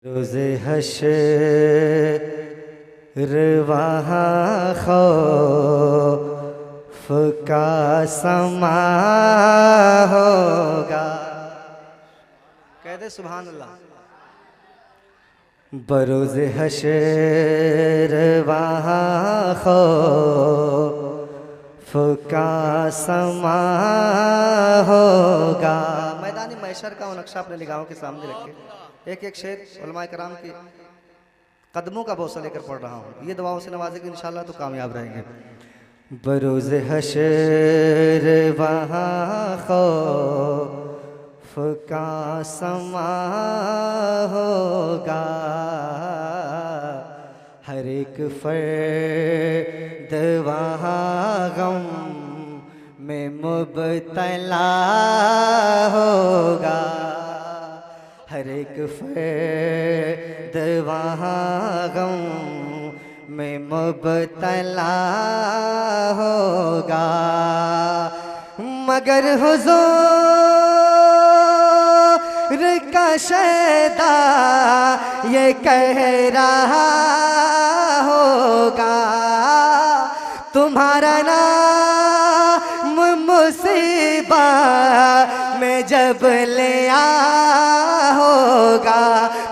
रोज़े हश्र वहाँ खौफ का समा होगा। कह दे सुभान अल्लाह। बरोज़े हश्र वहाँ खौफ का समा होगा। मैदानी मैशर का वो नक्शा अपने निगाहों के सामने रख के एक एक शेर उलमाए कराम की कदमों का भरोसा लेकर पढ़ रहा हूँ। ये दुआओं से नवाजेंगे इंशाल्लाह तो कामयाब रहेंगे। बरोज़ हश्र वहाँ खौफ का समा होगा। हर एक फर्द वहाँ गम में मुब्तला होगा। हर एक फर्द वहाँ गम में मुब्तला होगा। मगर हुज़ूर का शैदा ये कह रहा होगा, तुम्हारा नाम मुसीबत में जब ले होगा।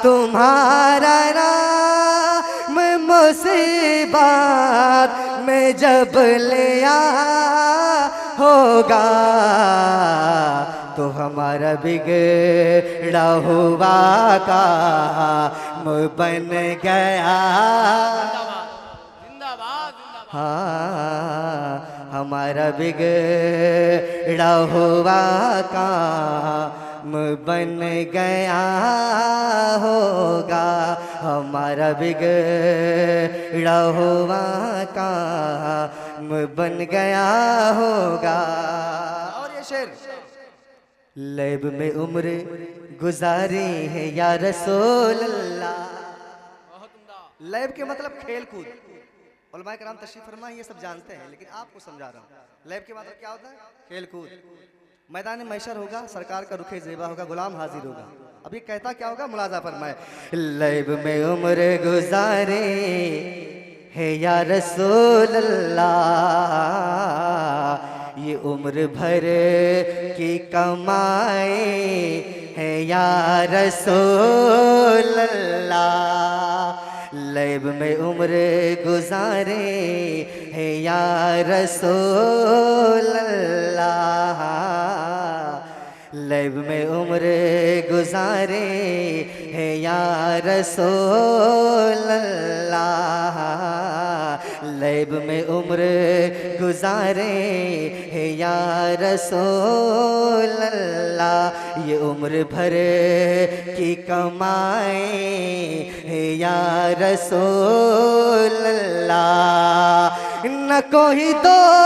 तुम्हारा नाम मुसीबत में जब लिया होगा तो हमारा बिगड़ा हुआ काम बन गया। हाँ, हमारा बिगड़ा हुआ काम बन गया होगा। हमारा बिगड़ा हुआ काम बन गया होगा। और ये शेर लैब में उम्र गुजारी है या रसूल अल्लाह। लैब के मतलब खेल कूद। उलमाए कराम तशरीफ फरमा ये सब जानते हैं, लेकिन आपको समझा रहा हूँ। लैब के मतलब क्या होता है? खेल कूद। मैदान मैशर होगा, सरकार का रुखे ज़ेबा होगा, गुलाम हाजिर होगा। अब ये कहता क्या होगा? मुलाजा फरमाए। लैब में उम्र गुजारे है या रसूल अल्लाह। ये उम्र भर की कमाई है या रसूल अल्लाह। लैब में उम्र गुजारे है या रसूल अल्लाह। लैब में उम्र गुजारे है या रसूल अल्लाह। लैब में उम्र गुजारे है या रसूल अल्लाह। ये उम्र भर की कमाई है या रसूल अल्लाह। न कोई दोस्त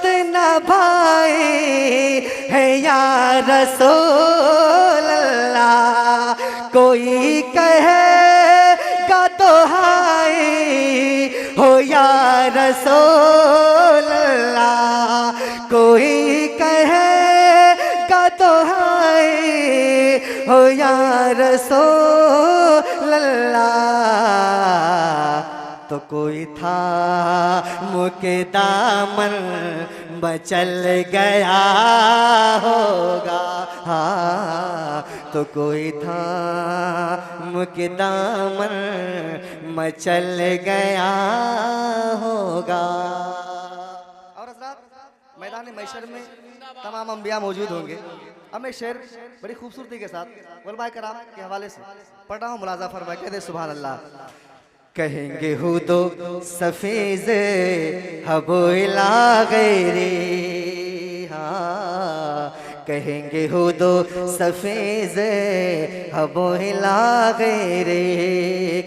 न भाई है या रसूल अल्लाह। कोई कहेगा तो हाय हो या रसूल अल्लाह। कोई कहेगा तो हाय हो या रसूल अल्लाह। तो कोई था मुके दामन मचल गया होगा। हाँ, तो कोई था मुके दामन मचल गया होगा। और हज़रात मैदान मैशर में तमाम अंबिया मौजूद होंगे। अब मैं शेर बड़ी खूबसूरती के साथ उलमाए कराम के हवाले से पढ़ रहा हूँ। मुलाजा फरमाए। कहते सुभान अल्लाह। कहेंगे हुदो सफेज हबो इला गैरे। हाँ, कहेंगे हुदो सफेज हबो इला गैरे।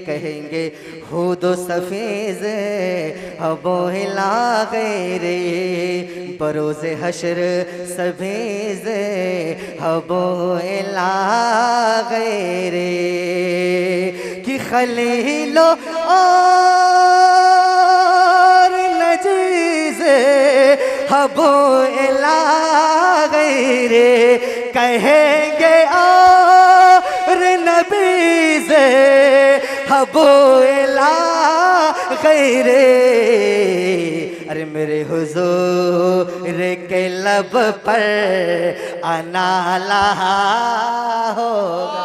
कहेंगे हुदो सफेज हबो इला गैरे। बरोज़े हश्र सफेज हबो इला गैरे। कि खलीलो और नजीज़ हबो इला गैरे। कहेंगे और हबोला गैरे। अरे मेरे हुजूर के लब पर अनाला होगा।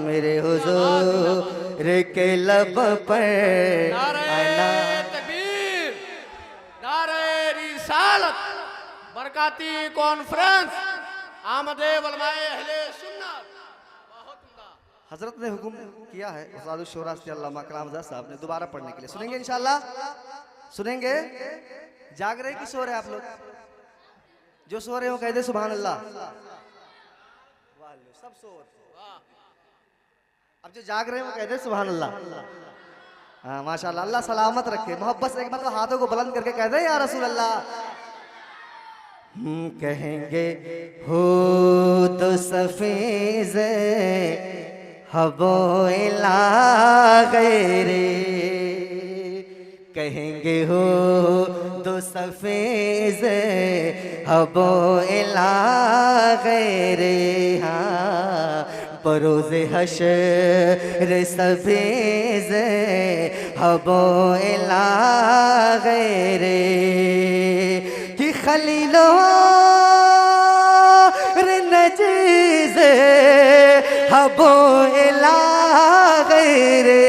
मेरे हुजूर के लब पर अना। तकबीर, नारे रिसालत, बरकाती कॉन्फ्रेंस, आमदे उलमाए अहले सुन्नत। बहुत उम्दा। हजरत ने हुक्म किया है उस्ताद शोरा से अल्लामा कलाम आज़ाद साहब ने दोबारा पढ़ने के लिए। सुनेंगे इंशाल्लाह? सुनेंगे? जाग रहे कि सो रहे आप लोग? जो सो रहे हो कह दे सुभान अल्लाह। सब सो रहे। अब जो जाग रहे हो कह दे सुभान अल्लाह। हाँ माशाल्लाह, अल्लाह सलामत रखे। मोहब्बत से एक बार हाथों को बुलंद करके कह दे या रसूल अल्लाह। कहेंगे हो तो सफेज हबोला गैरे। कहेंगे हो तो सफेज हबोला गैरे। हाँ बरोज़ हशर सफेज हबोला गैरे। कि खलीलो नजीज हबोला गैरे।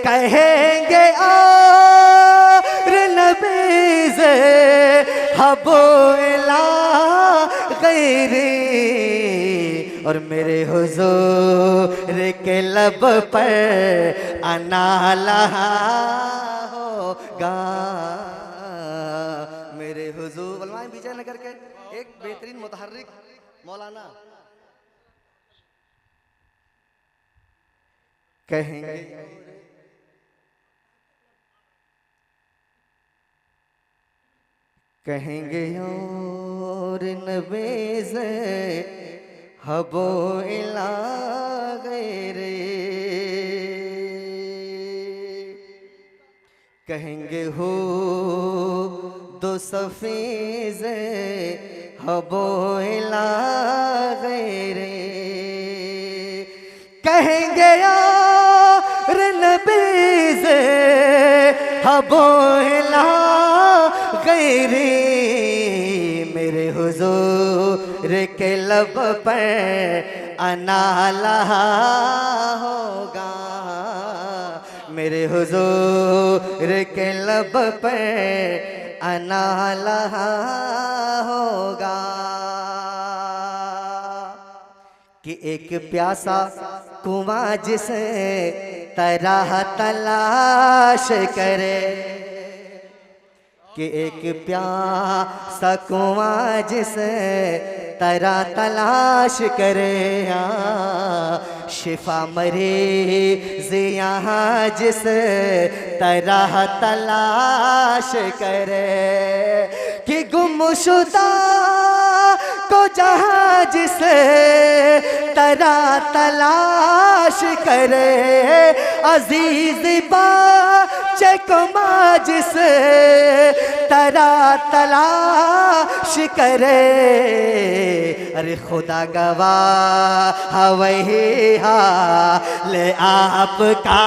कहेंगे और नबीज हबोला गैरे। और मेरे हुजूर के लब पर अनाला होगा। मेरे हुजूर वलमाए विजयनगर के एक बेहतरीन मुतहर्रिक मौलाना कहेंगे कहेंगे और नबीज़ हबोला गैरे। कहेंगे हो दो सफेज हबोला गैरे। कहेंगे यार नबीज़ हबोला गैरे। मेरे हुजूर के लब पर अनाला होगा। मेरे हुजूर के लब पर अनाला होगा। कि एक प्यासा कुआं जिसे तरह तलाश करे। कि एक प्यासा कुआं जिसे तरह तलाश करे। शिफा मरीज़ यहाँ जिस तरह तलाश करे। कि गुमशुदा को जहाँ जिस तरह तलाश करे। अजीज बच्चे को माँ जिस तरह तलाश करे। अरे खुदा गवाह वही हाल आपका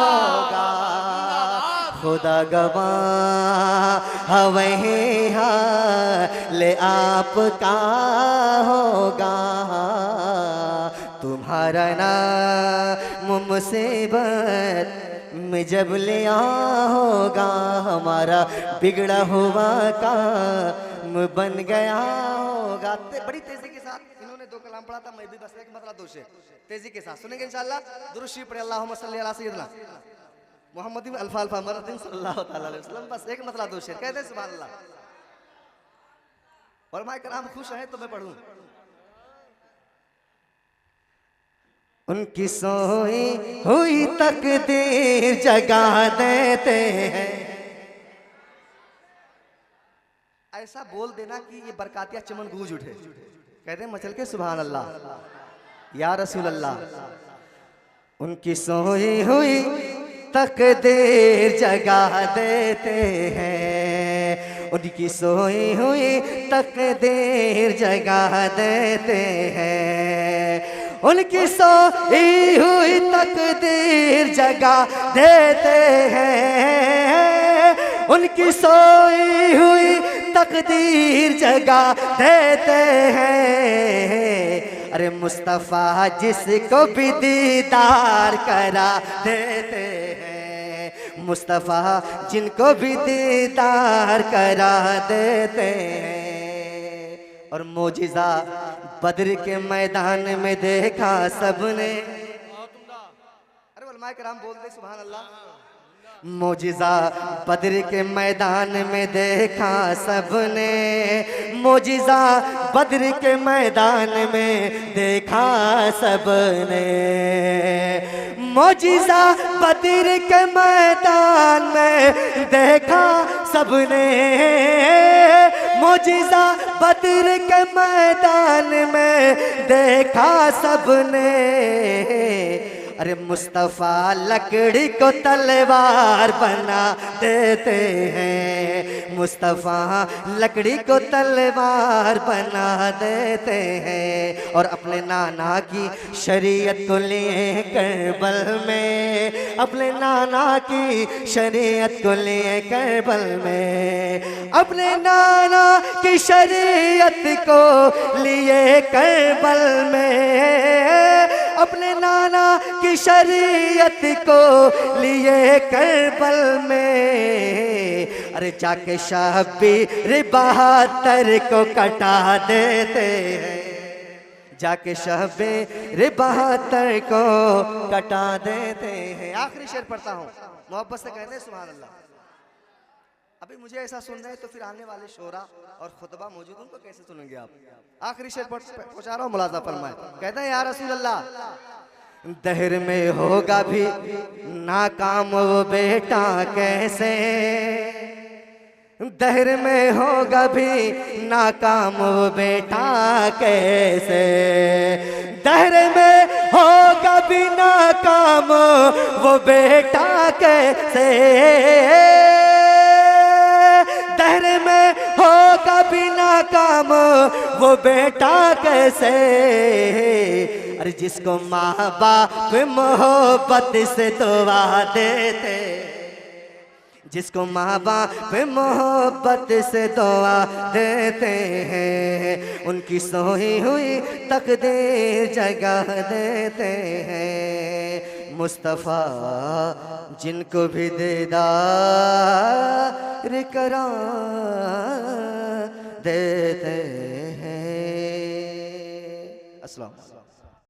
होगा। खुदा गवाह वही हाल आपका होगा। तुम्हारा नाम मुसीबत में जब लिया होगा। हमारा बिगड़ा हुआ काम बन गया होगा। बड़ी तेजी के साथ इन्होंने दो कलाम पढ़ा था, मैं भी बस एक मतलब दो शेर तेजी के साथ सुनेंगे इंशाल्लाह। दुरूद शरीफ पढ़े अल्लाहुम्मा सल्ली अला सय्यिदना मोहम्मद अल्फा अल्फा मरदिन सल्लल्लाहु अलैहि वसल्लम। बस एक मतलब दो शेर कहते सुभान अल्लाह। और माय कराम खुश है तो मैं पढ़ूं। उनकी सोई हुई तकदीर जगा देते हैं। ऐसा बोल देना कि ये बरकातिया चमन गूंज उठे। कहते हैं मचल के सुभान अल्लाह या रसूल अल्लाह। उनकी सोई हुई तकदीर जगा देते हैं। उनकी सोई हुई तकदीर जगा देते हैं। उनकी सोई हुई तकदीर जगा देते हैं, उनकी सोई हुई तकदीर जगा देते हैं। अरे मुस्तफ़ा जिसको भी दीदार करा देते हैं, मुस्तफ़ा जिनको भी दीदार करा देते हैं। और मोजिज़ा बद्र के मैदान में देखा सबने, अरे उलमाए किराम बोल दे सुभान अल्लाह। मोजिज़ा बद्र के मैदान में देखा सबने, मोजिज़ा बद्र के मैदान में देखा सबने, मोजिज़ा बद्र के मैदान में देखा सबने, मोजिज़ा बद्र के मैदान में देखा सबने। अरे मुस्तफ़ा लकड़ी को तलवार बना देते हैं, मुस्तफ़ा लकड़ी को तलवार बना देते हैं। और अपने नाना की शरीयत को लिए करबल में, अपने नाना की शरीयत को लिए करबल में, अपने नाना की शरीयत को लिए करबल में, अपने नाना की शरीयत को लिए करबल में। अरे जाके शब्बीर 72 को कटा देते हैं, जाके शब्बीर 72 को कटा देते हैं। आखिरी शेर पढ़ता हूँ, मोहब्बत से कहते हैं सुभान अल्लाह। अभी मुझे ऐसा सुन रहे हैं तो फिर आने वाले शोरा और खुतबा मौजूद उनको कैसे सुनेंगे आप। आखिरी शेर पहुंचा रहा हूँ, मुलाजा फरमाए। कहते हैं या रसूल अल्लाह, दहर में होगा भी नाकाम वो बेटा कैसे, दहर में होगा भी नाकाम वो बेटा कैसे, दहर में होगा भी नाकाम वो बेटा कैसे, दहर में होगा भी नाकाम वो बेटा कैसे। अरे जिसको माँ बाप मोहब्बत से दुआ देते, जिसको माँ बाप मोहब्बत से दुआ देते हैं, उनकी सोई हुई तकदीर जगा देते हैं। मुस्तफ़ा जिनको भी दीदार करा देते हैं। अस्सलाम।